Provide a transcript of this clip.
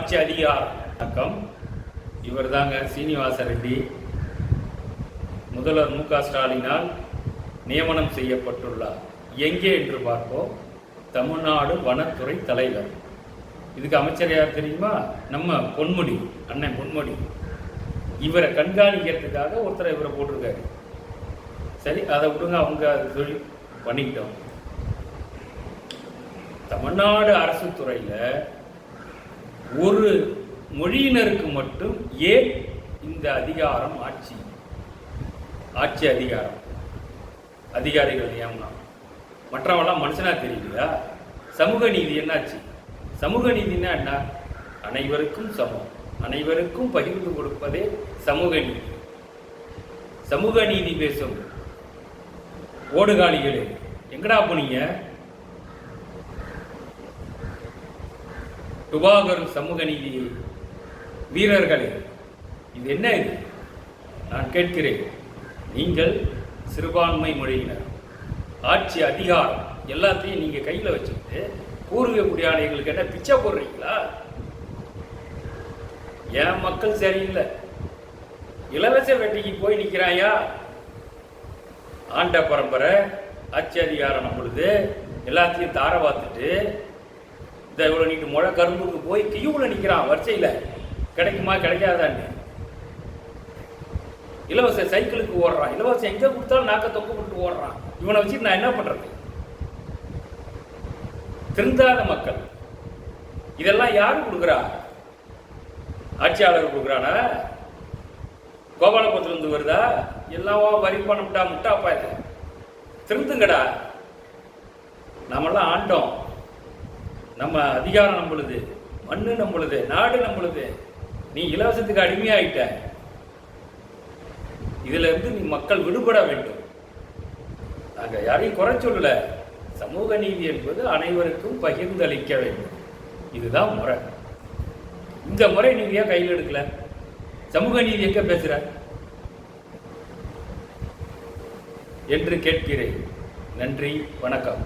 ஆட்சி அதிகாரம். வணக்கம். இவர் தாங்க சீனிவாச ரெட்டி, முதல்வர் மு.க. ஸ்டாலினால் நியமனம் செய்யப்பட்டுள்ளார். எங்கே என்று பார்ப்போம். தமிழ்நாடு வனத்துறை தலைவர். இதுக்கு அமைச்சர் யார் தெரியுமா? நம்ம பொன்முடி, அண்ணன் பொன்முடி. இவரை கண்காணிக்கிறதுக்காக ஒருத்தரை இவரை போட்டிருக்காரு. சரி, அதை விடுங்க, அவங்க அது சொல்லி பண்ணிக்கிட்டோம். தமிழ்நாடு அரசு துறையில் ஒரு மொழியினருக்கு மட்டும் ஏன் இந்த அதிகாரம், ஆட்சி அதிகாரம், அதிகாரிகள் நியமனம்? மற்றவெல்லாம் மனுஷனா தெரியலையா? சமூக நீதி என்னாச்சு? சமூக நீதினா என்ன? அனைவருக்கும் சமம், அனைவருக்கும் பகிர்ந்து கொடுப்பதே சமூக நீதி. சமூக நீதி பேசும் ஓடுகாலிகளே, எங்கடா போனீங்க? டுபாகர் சமூக நீதி வீரர்களே, இது என்ன? இது நான் கேட்கிறேன். நீங்கள் சிறுபான்மை மொழியினர், ஆட்சி அதிகாரம் எல்லாத்தையும் நீங்க கையில் வச்சுக்கிட்டு பூர்வீக குடியானைகளுக்கு என்ன பிச்சை போடுறீங்களா? என் மக்கள் சரியில்லை, இலவச வெட்டிக்கு போய் நிற்கிறாயா? ஆண்ட பரம்பரை ஆட்சி அதிகாரம் நம்மளுது, எல்லாத்தையும் தார பார்த்துட்டு இந்த இவ்வளோ நீட்டு முழை கரும்புக்கு போய் கியூவில் நிற்கிறான் வரிசையில். கிடைக்குமா கிடைக்காதான்னு இலவச சைக்கிளுக்கு ஓடுறான். இலவசம் எங்கே கொடுத்தாலும் நாக்க தொங்க போட்டு ஓடுறான். இவனை வச்சு நான் என்ன பண்ணுறது? திருந்தாத மக்கள். இதெல்லாம் யாரு கொடுக்குறா? ஆட்சியாளர் கொடுக்குறானா? கோபாலபுரத்துலேருந்து வருதா? எல்லாம் வரி பண்ண முட்டாப்பா. இது திருந்துங்கடா. நம்மெல்லாம் ஆண்டோம். நம்ம அதிகாரம் நம்மளுது, மண்ணு நம்மளுது, நாடு நம்மளுது. நீ இலவசத்துக்கு அடிமையாயிட்ட. இதுல இருந்து நீ மக்கள் விடுபட வேண்டும். நாங்க யாரையும் குறை சொல்லல. சமூக நீதி என்பது அனைவருக்கும் பகிர்ந்தளிக்க வேண்டும். இதுதான் முறை. இந்த முறை நீங்க ஏன் கையில் எடுக்கல? சமூக நீதி எங்க பேசுற என்று கேட்கிறேன். நன்றி, வணக்கம்.